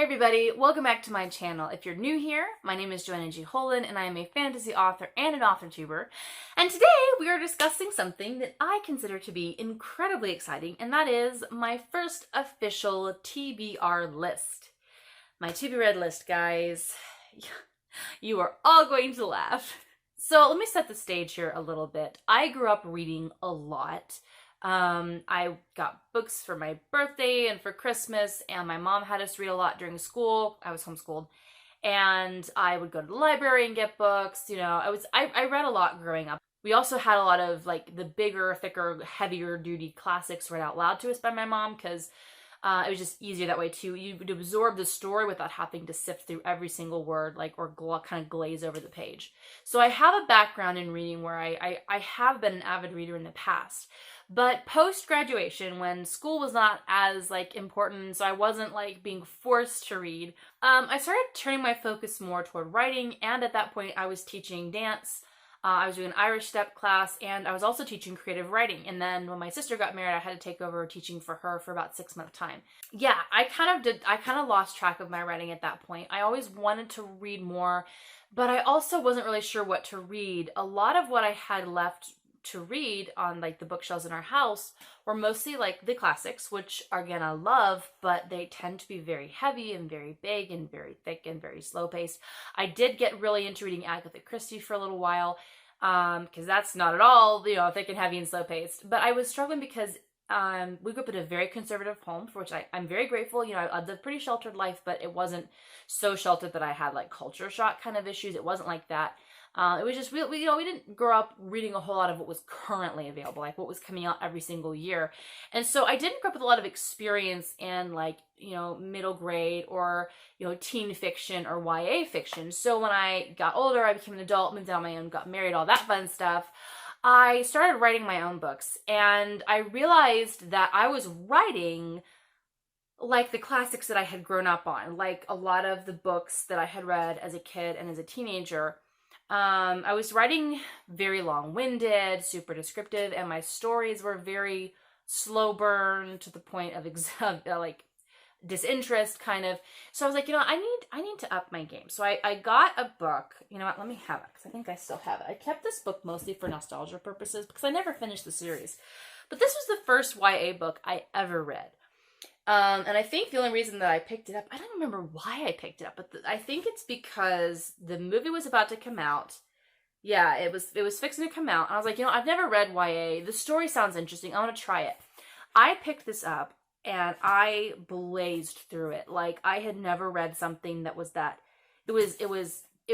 everybody, welcome back to my channel. If you're new here, my name is Joanna G. Holland and I am a fantasy author and an author tuber. And today we are discussing something that I consider to be incredibly exciting, and that is my first official TBR list. My TBR list, guys. You are all going to laugh. So let me set the stage here a little bit. I grew up reading a lot. I got books for my birthday and for Christmas, and my mom had us read a lot during school. I was homeschooled, and I would go to the library and get books. I read a lot growing up. We also had a lot of like the bigger, thicker, heavier duty classics read out loud to us by my mom, because it was just easier that way too. You would absorb the story without having to sift through every single word, or kind of glaze over the page. So I have a background in reading where I have been an avid reader in the past. But post-graduation, when school was not as important, so I wasn't being forced to read, I started turning my focus more toward writing, and at that point I was teaching dance. I was doing an Irish step class, and I was also teaching creative writing. And then when my sister got married, I had to take over teaching for her for about 6 months time. Yeah, I kind of lost track of my writing at that point. I always wanted to read more, but I also wasn't really sure what to read. A lot of what I had left to read on the bookshelves in our house were mostly the classics, which again I love, but they tend to be very heavy and very big and very thick and very slow paced. I did get really into reading Agatha Christie for a little while, because that's not at all thick and heavy and slow paced. But I was struggling because we grew up in a very conservative home, for which I'm very grateful. I lived a pretty sheltered life, but it wasn't so sheltered that I had culture shock kind of issues. It wasn't like that. It was just, we didn't grow up reading a whole lot of what was currently available, what was coming out every single year. And so I didn't grow up with a lot of experience in middle grade or, teen fiction or YA fiction. So when I got older, I became an adult, moved out on my own, got married, all that fun stuff. I started writing my own books, and I realized that I was writing the classics that I had grown up on, a lot of the books that I had read as a kid and as a teenager. I was writing very long-winded, super descriptive, and my stories were very slow burn to the point of disinterest kind of. So I was I need to up my game. So I got a book. You know what? Let me have it, because I think I still have it. I kept this book mostly for nostalgia purposes because I never finished the series. But this was the first YA book I ever read. And I think the only reason that I picked it up, I don't remember why I picked it up, but I think it's because the movie was about to come out. Yeah, it was fixing to come out. And I was I've never read YA. The story sounds interesting. I want to try it. I picked this up and I blazed through it. I had never read something that was that. It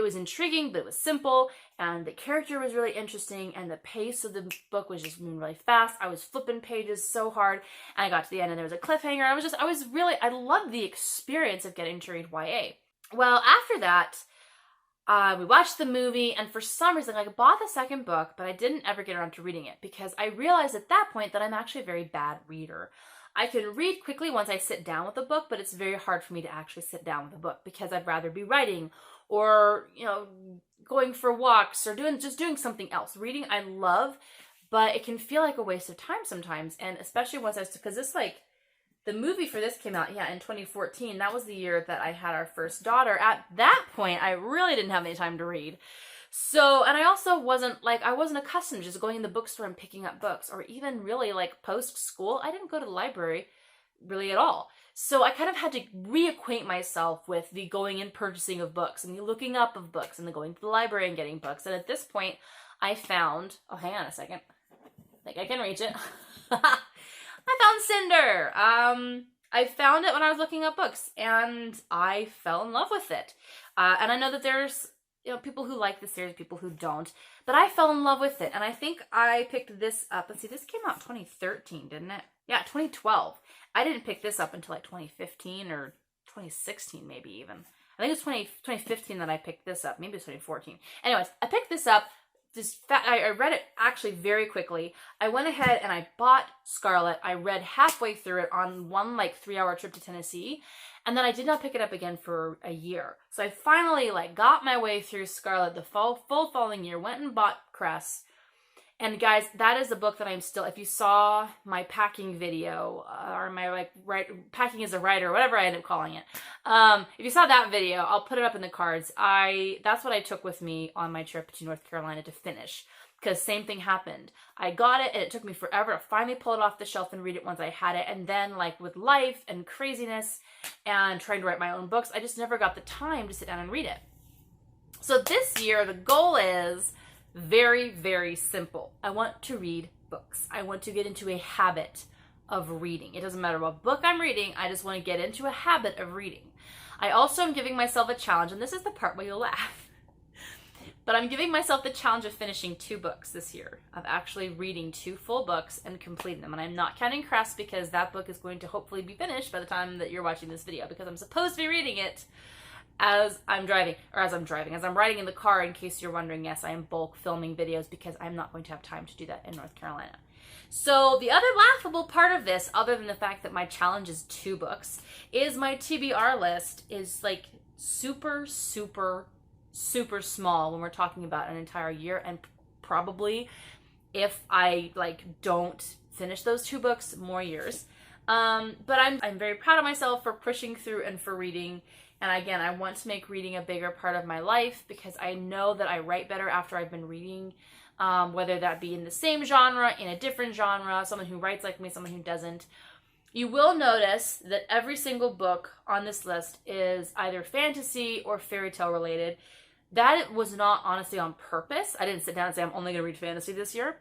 was intriguing, but it was simple, and the character was really interesting, and the pace of the book was just moving really fast. I was flipping pages so hard, and I got to the end, and there was a cliffhanger. I loved the experience of getting to read YA. Well, after that, we watched the movie, and for some reason, I bought the second book, but I didn't ever get around to reading it, because I realized at that point that I'm actually a very bad reader. I can read quickly once I sit down with a book, but it's very hard for me to actually sit down with a book, because I'd rather be writing or, going for walks or just doing something else. Reading I love, but it can feel like a waste of time sometimes. And especially because this the movie for this came out, in 2014. That was the year that I had our first daughter. At that point, I really didn't have any time to read. So, and I also wasn't accustomed to just going in the bookstore and picking up books, or even really post school. I didn't go to the library really at all. So I kind of had to reacquaint myself with the going and purchasing of books and the looking up of books and the going to the library and getting books. And at this point, I found, oh, hang on a second. I think I can reach it. I found Cinder. I found it when I was looking up books, and I fell in love with it. And I know that there's people who like the series, people who don't, but I fell in love with it. And I think I picked this up, and see, this came out 2013, didn't it? Yeah, 2012. I didn't pick this up until 2015 or 2016, maybe even. I think it was 2015 that I picked this up. Maybe it was 2014. Anyways, I picked this up. I read it actually very quickly. I went ahead and I bought Scarlet. I read halfway through it on one 3-hour trip to Tennessee, and then I did not pick it up again for a year. So I finally got my way through Scarlet the full following year, went and bought Cress, And guys, that is a book that I'm still, if you saw my packing video, or my like packing as a writer, whatever I end up calling it. If you saw that video, I'll put it up in the cards. That's what I took with me on my trip to North Carolina to finish. Because same thing happened. I got it and it took me forever to finally pull it off the shelf and read it once I had it. And then like with life and craziness and trying to write my own books, I just never got the time to sit down and read it. So this year, the goal is very, very simple. I want to read books. I want to get into a habit of reading. It doesn't matter what book I'm reading, I just want to get into a habit of reading. I also am giving myself a challenge, and this is the part where you'll laugh. But I'm giving myself the challenge of finishing 2 books this year, of actually reading 2 full books and completing them. And I'm not counting Crest because that book is going to hopefully be finished by the time that you're watching this video, because I'm supposed to be reading it as I'm riding in the car, in case you're wondering. Yes, I am bulk filming videos because I'm not going to have time to do that in North Carolina. So the other laughable part of this, other than the fact that my challenge is 2 books, is my TBR list is like super, super, super small when we're talking about an entire year. And probably if I like don't finish those 2 books, more years. But I'm very proud of myself for pushing through and for reading. And again, I want to make reading a bigger part of my life because I know that I write better after I've been reading, whether that be in the same genre, in a different genre, someone who writes like me, someone who doesn't. You will notice that every single book on this list is either fantasy or fairy tale related. That was not honestly on purpose. I didn't sit down and say I'm only going to read fantasy this year.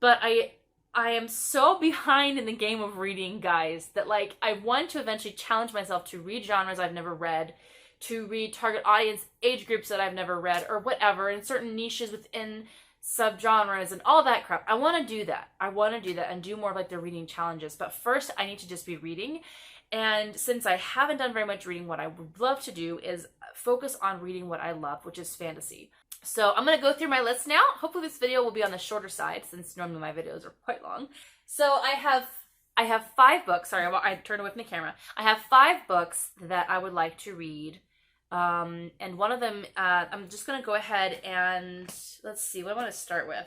But I am so behind in the game of reading, guys, that like I want to eventually challenge myself to read genres I've never read, to read target audience age groups that I've never read, or whatever, in certain niches within subgenres and all that crap. I want to do that. I want to do that and do more of like the reading challenges. But first, I need to just be reading. And since I haven't done very much reading, what I would love to do is focus on reading what I love, which is fantasy. So I'm going to go through my list now. Hopefully this video will be on the shorter side, since normally my videos are quite long. So I have 5 books. Sorry, I turned away from the camera. I have 5 books that I would like to read. And one of them, I'm just going to go ahead and let's see, what I want to start with.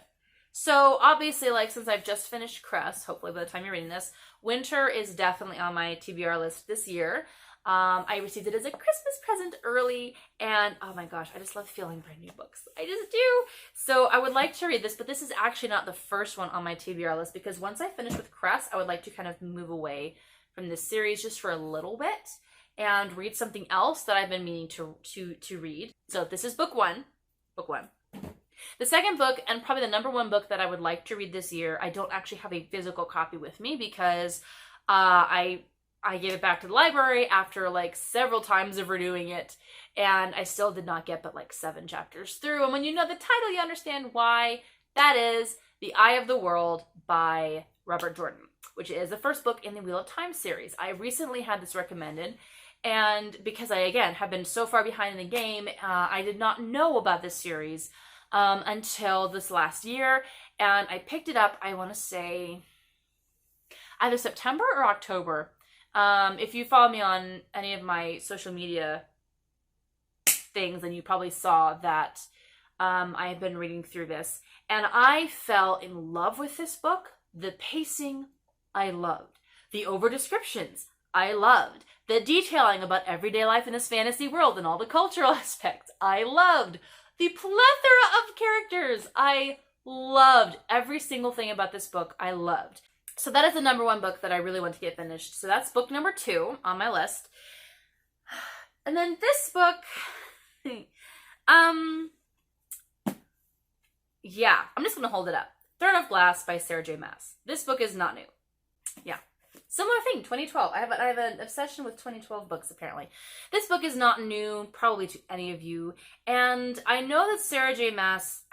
So obviously, like, since I've just finished Crest, hopefully by the time you're reading this, Winter is definitely on my TBR list this year. I received it as a Christmas present early, and oh my gosh, I just love feeling brand new books. I just do. So I would like to read this, but this is actually not the first one on my TBR list, because once I finish with Crest, I would like to kind of move away from this series just for a little bit and read something else that I've been meaning to read. So this is book one. The second book, and probably the number 1 book that I would like to read this year, I don't actually have a physical copy with me because I gave it back to the library after like several times of renewing it, and I still did not get but like 7 chapters through. And when you know the title, you understand why. That is The Eye of the World by Robert Jordan, which is the first book in the Wheel of Time series. I recently had this recommended, and because I, again, have been so far behind in the game, I did not know about this series until this last year, and I picked it up, I want to say, either September or October. If you follow me on any of my social media things, then you probably saw that I have been reading through this, and I fell in love with this book. The pacing, I loved. The over-descriptions, I loved. The detailing about everyday life in this fantasy world and all the cultural aspects, I loved. The plethora of characters, I loved. Every single thing about this book, I loved. So that is the number 1 book that I really want to get finished. So that's book number 2 on my list. And then this book, yeah, I'm just going to hold it up. Throne of Glass by Sarah J. Maas. This book is not new. Yeah. Similar thing, 2012. I have an obsession with 2012 books, apparently. This book is not new, probably to any of you. And I know that Sarah J. Maas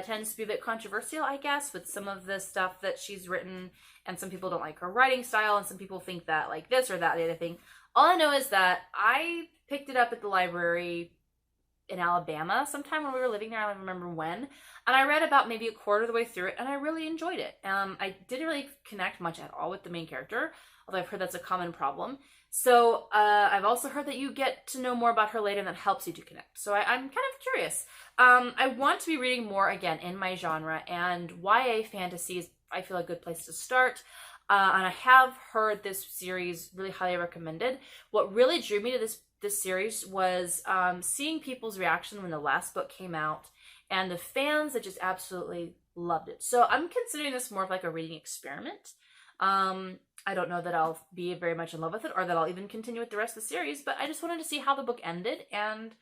tends to be a bit controversial, I guess, with some of the stuff that she's written. And some people don't like her writing style, and some people think that, like, this or that, the other thing. All I know is that I picked it up at the library in Alabama sometime when we were living there. I don't remember when. And I read about maybe a quarter of the way through it, and I really enjoyed it. I didn't really connect much at all with the main character, although I've heard that's a common problem. So I've also heard that you get to know more about her later and that helps you to connect. So I'm kind of curious. I want to be reading more again in my genre, and YA fantasy is, I feel, a good place to start. And I have heard this series really highly recommended. What really drew me to this series was seeing people's reaction when the last book came out, and the fans that just absolutely loved it. So I'm considering this more of like a reading experiment. I don't know that I'll be very much in love with it or that I'll even continue with the rest of the series, but I just wanted to see how the book ended and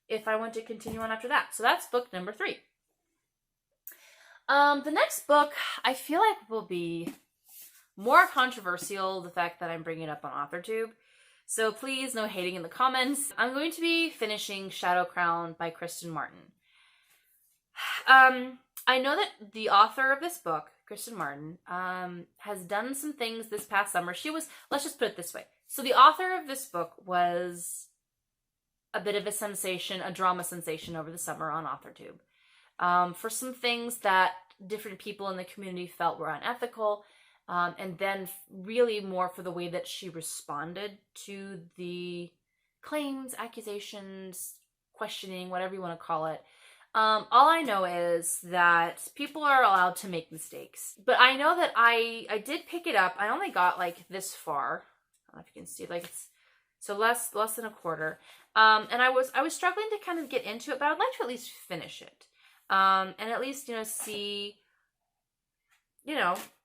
if I want to continue on after that. So that's book number 3. The next book I feel like will be more controversial, the fact that I'm bringing it up on AuthorTube. So please, no hating in the comments. I'm going to be finishing Shadow Crown by Kristen Martin. I know that the author of this book, Kristen Martin, has done some things this past summer. Let's just put it this way. So the author of this book was a bit of a sensation, a drama sensation over the summer on AuthorTube. For some things that different people in the community felt were unethical, and then really more for the way that she responded to the claims, accusations, questioning, whatever you want to call it. All I know is that people are allowed to make mistakes. But I know that I did pick it up. I only got like this far. I don't know if you can see, like it's so less than a quarter. And I was struggling to kind of get into it, but I'd like to at least finish it. And at least, see,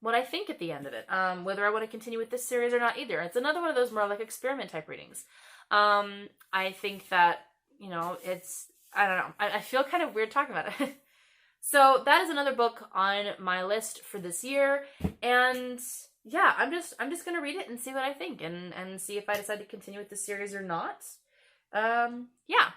what I think at the end of it. Whether I want to continue with this series or not either. It's another one of those more like experiment type readings. I think that, I don't know. I feel kind of weird talking about it. So that is another book on my list for this year. And yeah, I'm just going to read it and see what I think and see if I decide to continue with this series or not. Yeah.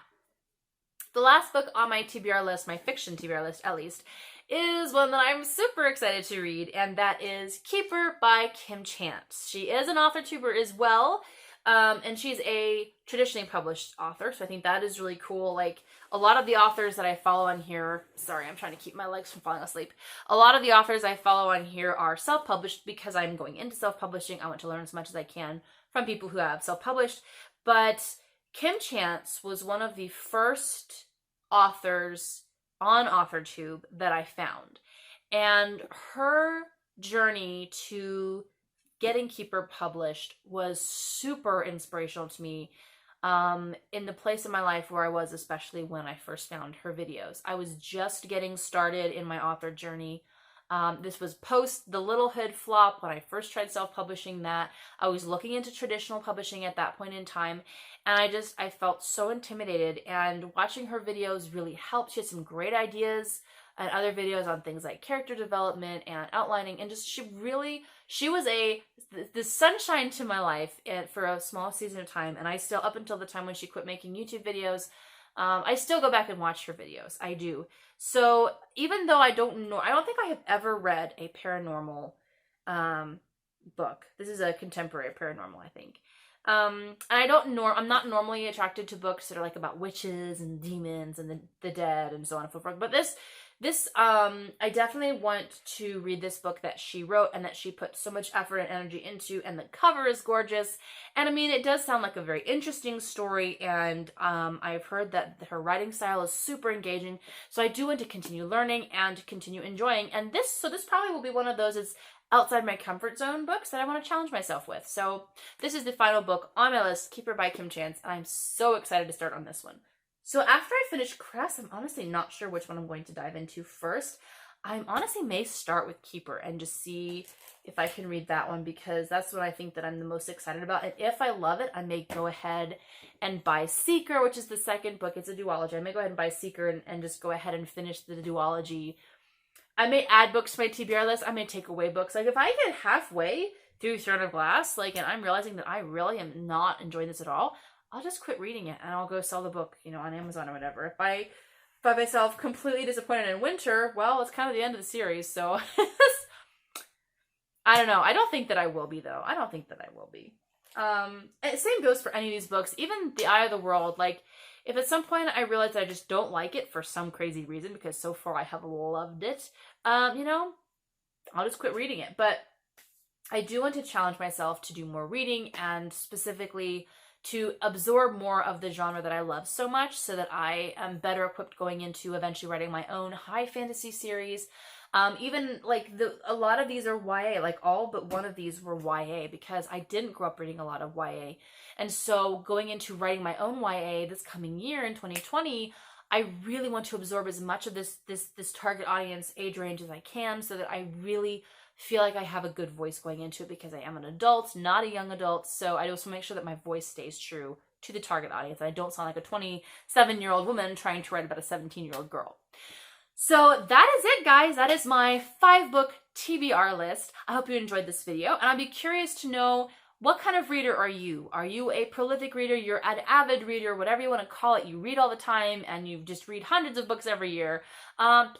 The last book on my TBR list, my fiction TBR list at least, is one that I'm super excited to read, and that is Keeper by Kim Chance. She is an AuthorTuber as well. And she's a traditionally published author, so I think that is really cool. Like, a lot of the authors that I follow on here, sorry, I'm trying to keep my legs from falling asleep. A lot of the authors I follow on here are self-published because I'm going into self-publishing. I want to learn as much as I can from people who have self-published. But Kim Chance was one of the first authors on AuthorTube that I found. And her journey to getting Keeper published was super inspirational to me in the place in my life where I was, especially when I first found her videos. I was just getting started in my author journey. This was post the Little Hood flop when I first tried self-publishing that. I was looking into traditional publishing at that point in time, and I felt so intimidated, and watching her videos really helped. She had some great ideas and other videos on things like character development and outlining, and just she was the sunshine to my life for a small season of time. And I still, up until the time when she quit making YouTube videos, I still go back and watch her videos. I do. So even though I don't think I have ever read a paranormal book. This is a contemporary paranormal, I think. And I'm not normally attracted to books that are like about witches and demons and the dead and so on and so forth. But I definitely want to read this book that she wrote and that she put so much effort and energy into, and the cover is gorgeous. And I mean, it does sound like a very interesting story, and I've heard that her writing style is super engaging. So I do want to continue learning and continue enjoying. And this probably will be one of those that's outside my comfort zone books that I want to challenge myself with. So this is the final book on my list, Keeper by Kim Chance, and I'm so excited to start on this one. So after I finish Cress, I'm honestly not sure which one I'm going to dive into first. I honestly may start with Keeper and just see if I can read that one, because that's what I think that I'm the most excited about. And if I love it, I may go ahead and buy Seeker, which is the second book. It's a duology. I may go ahead and buy Seeker and just go ahead and finish the duology. I may add books to my TBR list. I may take away books. Like, if I get halfway through Throne of Glass, and I'm realizing that I really am not enjoying this at all, I'll just quit reading it and I'll go sell the book, on Amazon or whatever. If I find myself completely disappointed in Winter, well, it's kind of the end of the series, so I don't know. I don't think that I will be, though. I don't think that I will be. And same goes for any of these books, even The Eye of the World. Like, if at some point I realize that I just don't like it for some crazy reason, because so far I have loved it, I'll just quit reading it. But I do want to challenge myself to do more reading and specifically to absorb more of the genre that I love so much so that I am better equipped going into eventually writing my own high fantasy series. Even like a lot of these are YA, like all but one of these were YA because I didn't grow up reading a lot of YA. And so going into writing my own YA this coming year in 2020, I really want to absorb as much of this target audience age range as I can so that I really feel like I have a good voice going into it because I am an adult, not a young adult. So I just want to make sure that my voice stays true to the target audience. I don't sound like a 27-year-old woman trying to write about a 17-year-old girl. So that is it, guys. That is my 5-book TBR list. I hope you enjoyed this video, and I'd be curious to know, what kind of reader are you? Are you a prolific reader? You're an avid reader, whatever you want to call it. You read all the time and you just read hundreds of books every year.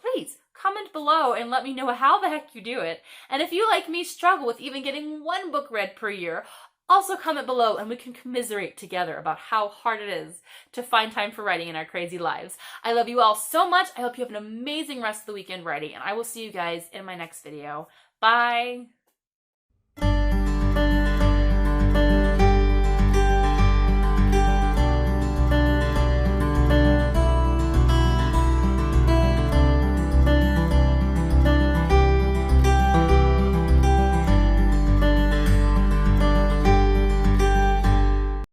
Please comment below and let me know how the heck you do it. And if you, like me, struggle with even getting 1 book read per year, also comment below and we can commiserate together about how hard it is to find time for writing in our crazy lives. I love you all so much. I hope you have an amazing rest of the weekend writing, and I will see you guys in my next video. Bye!